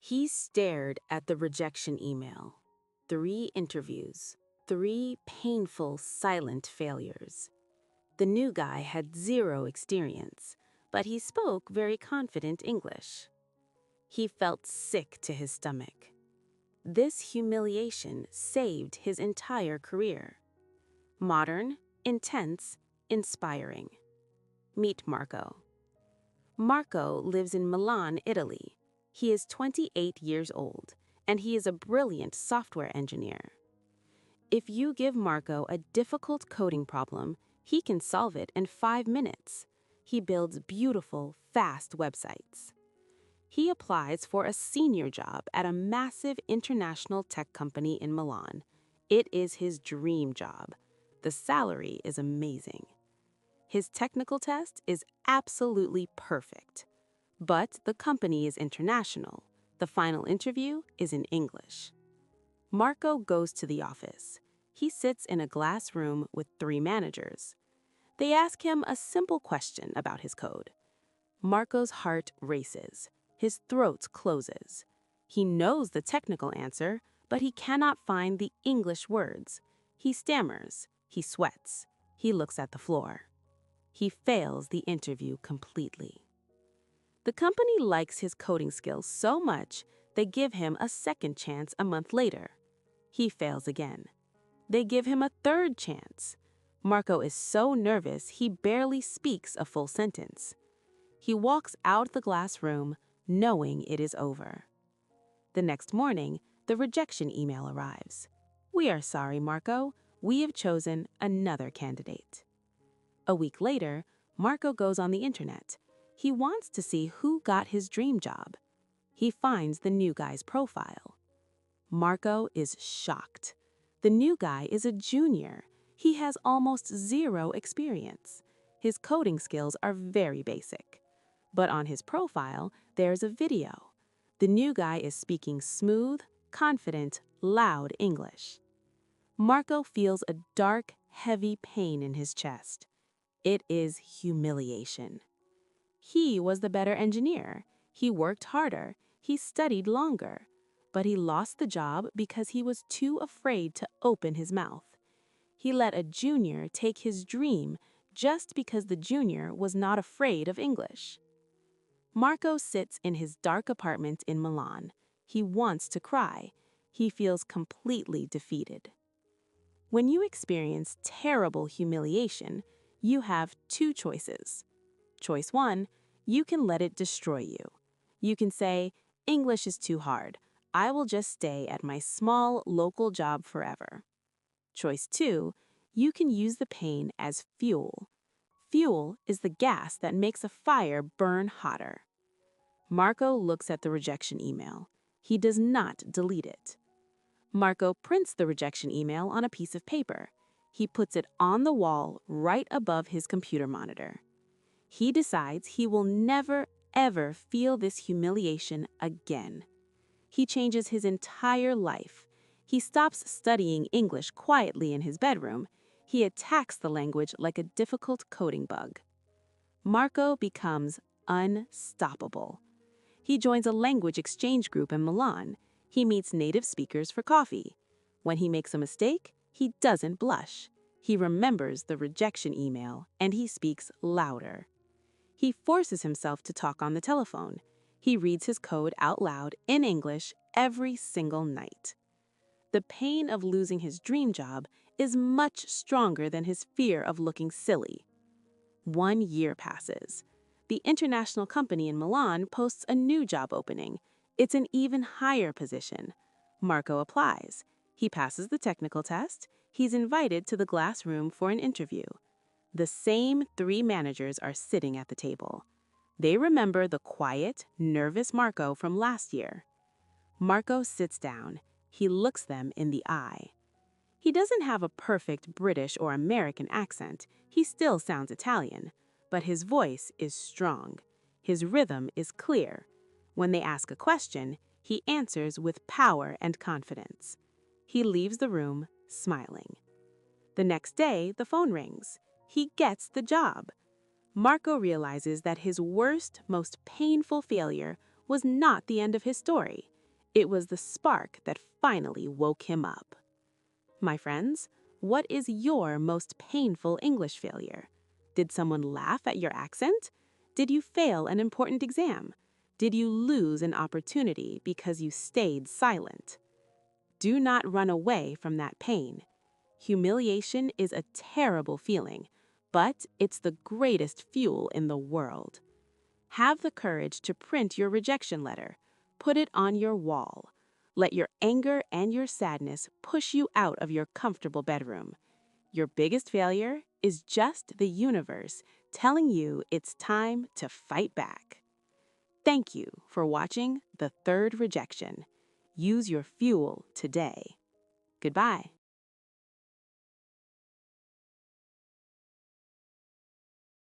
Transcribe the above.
He stared at the rejection email. 3 interviews, 3 painful, silent failures. The new guy had 0 experience, but he spoke very confident English. He felt sick to his stomach. This humiliation saved his entire career. Modern, intense, inspiring. Meet Marco. Marco lives in Milan, Italy. He is 28 years old, and he is a brilliant software engineer. If you give Marco a difficult coding problem, he can solve it in 5 minutes. He builds beautiful, fast websites. He applies for a senior job at a massive international tech company in Milan. It is his dream job. The salary is amazing. His technical test is absolutely perfect. But the company is international. The final interview is in English. Marco goes to the office. He sits in a glass room with 3 managers. They ask him a simple question about his code. Marco's heart races. His throat closes. He knows the technical answer, but he cannot find the English words. He stammers. He sweats. He looks at the floor. He fails the interview completely. The company likes his coding skills so much, they give him a second chance a month later. He fails again. They give him a third chance. Marco is so nervous he barely speaks a full sentence. He walks out the glass room, knowing it is over. The next morning, the rejection email arrives. "We are sorry, Marco. We have chosen another candidate." A week later, Marco goes on the internet. He wants to see who got his dream job. He finds the new guy's profile. Marco is shocked. The new guy is a junior. He has almost 0 experience. His coding skills are very basic. But on his profile, there's a video. The new guy is speaking smooth, confident, loud English. Marco feels a dark, heavy pain in his chest. It is humiliation. He was the better engineer. He worked harder. He studied longer. But he lost the job because he was too afraid to open his mouth. He let a junior take his dream just because the junior was not afraid of English. Marco sits in his dark apartment in Milan. He wants to cry. He feels completely defeated. When you experience terrible humiliation, you have 2 choices. Choice 1, you can let it destroy you. You can say, "English is too hard. I will just stay at my small local job forever." Choice 2, you can use the pain as fuel. Fuel is the gas that makes a fire burn hotter. Marco looks at the rejection email. He does not delete it. Marco prints the rejection email on a piece of paper. He puts it on the wall right above his computer monitor. He decides he will never, ever feel this humiliation again. He changes his entire life. He stops studying English quietly in his bedroom. He attacks the language like a difficult coding bug. Marco becomes unstoppable. He joins a language exchange group in Milan. He meets native speakers for coffee. When he makes a mistake, he doesn't blush. He remembers the rejection email, and he speaks louder. He forces himself to talk on the telephone. He reads his code out loud in English every single night. The pain of losing his dream job is much stronger than his fear of looking silly. 1 year passes. The international company in Milan posts a new job opening. It's an even higher position. Marco applies. He passes the technical test. He's invited to the glass room for an interview. The same 3 managers are sitting at the table. They remember the quiet, nervous Marco from last year. Marco sits down. He looks them in the eye. He doesn't have a perfect British or American accent. He still sounds Italian. But his voice is strong. His rhythm is clear. When they ask a question, he answers with power and confidence. He leaves the room smiling. The next day, the phone rings. He gets the job. Marco realizes that his worst, most painful failure was not the end of his story. It was the spark that finally woke him up. My friends, what is your most painful English failure? Did someone laugh at your accent? Did you fail an important exam? Did you lose an opportunity because you stayed silent? Do not run away from that pain. Humiliation is a terrible feeling, but it's the greatest fuel in the world. Have the courage to print your rejection letter. Put it on your wall. Let your anger and your sadness push you out of your comfortable bedroom. Your biggest failure is just the universe telling you it's time to fight back. Thank you for watching The Third Rejection. Use your fuel today. Goodbye.